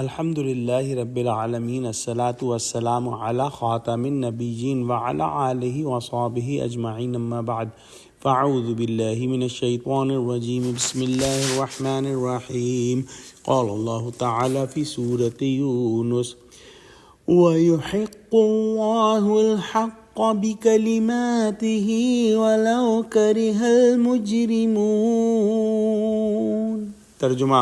الحمد للہ رب العالمین الصلاۃ والسلام علی خاتم النبیین وعلی آلہ وصحبہ اجمعین اما بعد فاعوذ باللہ من الشیطان الرجیم بسم اللہ الرحمن الرحیم قال اللہ تعالی فی سورۃ یونس وَيُحِقُّ اللَّهُ الْحَقَّ بِكَلِمَاتِهِ وَلَوْ كَرِهَ الْمُجْرِمُونَ۔ ترجمہ: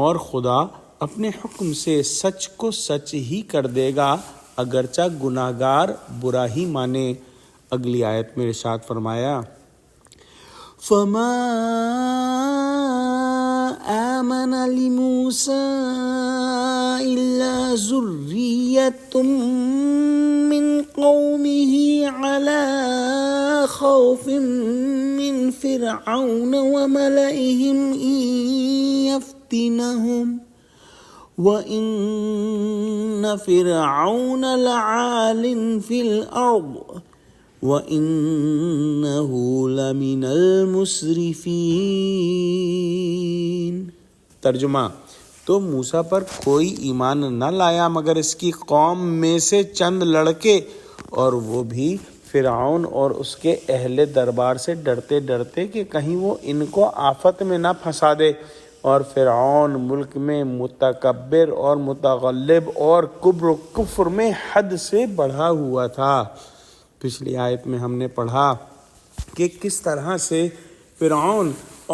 اور خدا اپنے حکم سے سچ کو سچ ہی کر دے گا اگرچہ گناہگار برا ہی مانے۔ اگلی آیت میں ارشاد فرمایا فَمَا آمَنَ لِمُوسَىٰ إِلَّا ذُرِّيَّةٌ مِّن قَوْمِهِ عَلَىٰ خَوْفٍ مِّن فِرْعَوْنَ وَمَلَئِهِمْ أَن يَفْتِنَهُمْ وَإِنَّ فِرْعَوْنَ لَعَالٍ فِي الْأَرْضِ وَإِنَّهُ لَمِنَ الْمُسْرِفِينَ۔ ترجمہ: تو موسیٰ پر کوئی ایمان نہ لایا مگر اس کی قوم میں سے چند لڑکے، اور وہ بھی فرعون اور اس کے اہل دربار سے ڈرتے ڈرتے کہ کہیں وہ ان کو آفت میں نہ پھنسا دے۔ اور فرعون ملک میں متکبر اور متغلب اور کفر میں حد سے بڑھا ہوا تھا۔ پچھلی آیت میں ہم نے پڑھا کہ کس طرح سے فرعون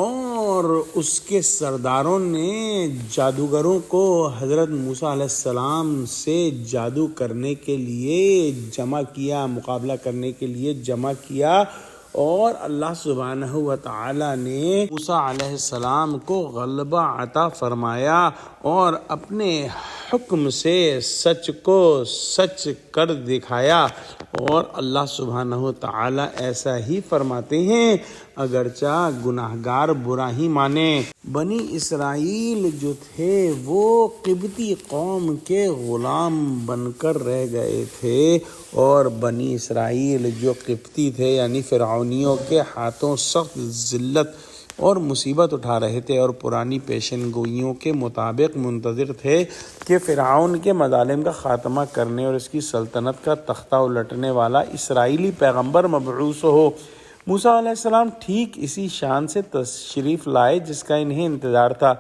اور اس کے سرداروں نے جادوگروں کو حضرت موسیٰ علیہ السلام سے جادو کرنے کے لیے جمع کیا، مقابلہ کرنے کے لیے جمع کیا، اور اللہ سبحانہ و تعالی نے موسیٰ علیہ السلام کو غلبہ عطا فرمایا اور اپنے حکم سے سچ کو سچ کر دکھایا۔ اور اللہ سبحانہ و تعالی ایسا ہی فرماتے ہیں اگرچہ گناہگار برا ہی مانے۔ بنی اسرائیل جو تھے وہ قبطی قوم کے غلام بن کر رہ گئے تھے، اور بنی اسرائیل جو قبطی تھے یعنی فرعونیوں کے ہاتھوں سخت ذلت اور مصیبت اٹھا رہے تھے، اور پرانی پیشن گوئیوں کے مطابق منتظر تھے کہ فرعون کے مظالم کا خاتمہ کرنے اور اس کی سلطنت کا تختہ الٹنے والا اسرائیلی پیغمبر مبعوث ہو۔ موسیٰ علیہ السلام ٹھیک اسی شان سے تشریف لائے جس کا انہیں انتظار تھا،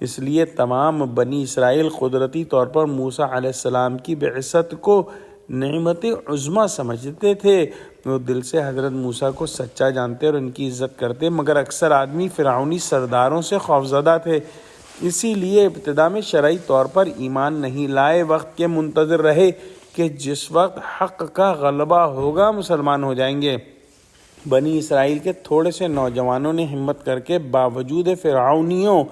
اس لیے تمام بنی اسرائیل قدرتی طور پر موسیٰ علیہ السلام کی بعثت کو نعمت عظمیٰ سمجھتے تھے۔ وہ دل سے حضرت موسیٰ کو سچا جانتے اور ان کی عزت کرتے، مگر اکثر آدمی فرعونی سرداروں سے خوفزدہ تھے، اسی لیے ابتدا میں شرعی طور پر ایمان نہیں لائے، وقت کے منتظر رہے کہ جس وقت حق کا غلبہ ہوگا مسلمان ہو جائیں گے۔ بنی اسرائیل کے تھوڑے سے نوجوانوں نے ہمت کر کے باوجود فرعونیوں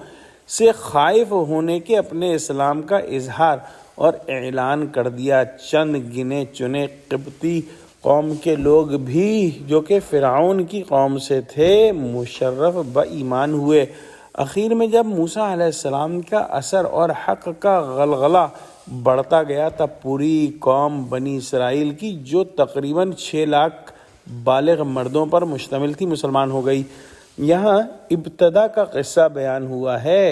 سے خائف ہونے کے اپنے اسلام کا اظہار اور اعلان کر دیا۔ چند گنے چنے قبطی قوم کے لوگ بھی جو کہ فرعون کی قوم سے تھے مشرف بایمان ہوئے۔ اخیر میں جب موسیٰ علیہ السلام کا اثر اور حق کا غلغلہ بڑھتا گیا تب پوری قوم بنی اسرائیل کی جو تقریباً 6 لاکھ بالغ مردوں پر مشتمل تھی مسلمان ہو گئی۔ یہاں ابتدا کا قصہ بیان ہوا ہے۔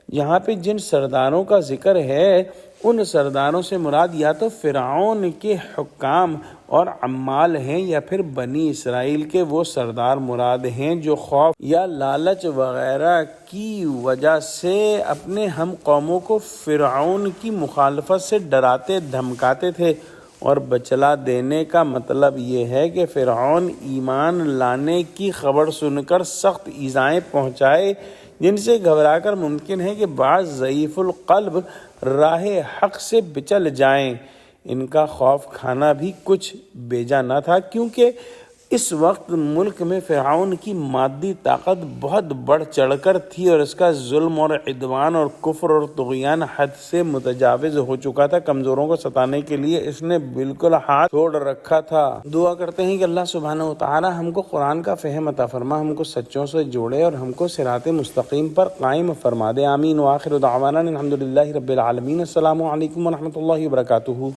یہاں پہ جن سرداروں کا ذکر ہے ان سرداروں سے مراد یا تو فرعون کے حکام اور عمال ہیں یا پھر بنی اسرائیل کے وہ سردار مراد ہیں جو خوف یا لالچ وغیرہ کی وجہ سے اپنے ہم قوموں کو فرعون کی مخالفت سے ڈراتے دھمکاتے تھے۔ اور بچلا دینے کا مطلب یہ ہے کہ فرعون ایمان لانے کی خبر سن کر سخت ایذائیں پہنچائے جن سے گھبرا کر ممکن ہے کہ بعض ضعیف القلب راہ حق سے بچل جائیں۔ ان کا خوف کھانا بھی کچھ بیجا نہ تھا، کیونکہ اس وقت ملک میں فرعون کی مادی طاقت بہت بڑھ چڑھ کر تھی اور اس کا ظلم اور عدوان اور کفر اور طغیان حد سے متجاوز ہو چکا تھا۔ کمزوروں کو ستانے کے لیے اس نے بالکل ہاتھ چھوڑ رکھا تھا۔ دعا کرتے ہیں کہ اللہ سبحانہ و تعالی ہم کو قرآن کا فہم عطا فرما، ہم کو سچوں سے جوڑے اور ہم کو صراط مستقیم پر قائم فرما دے۔ آمین۔ وآخر دعوانا الحمد للہ رب العالمین۔ السلام علیکم ورحمۃ اللہ وبرکاتہ۔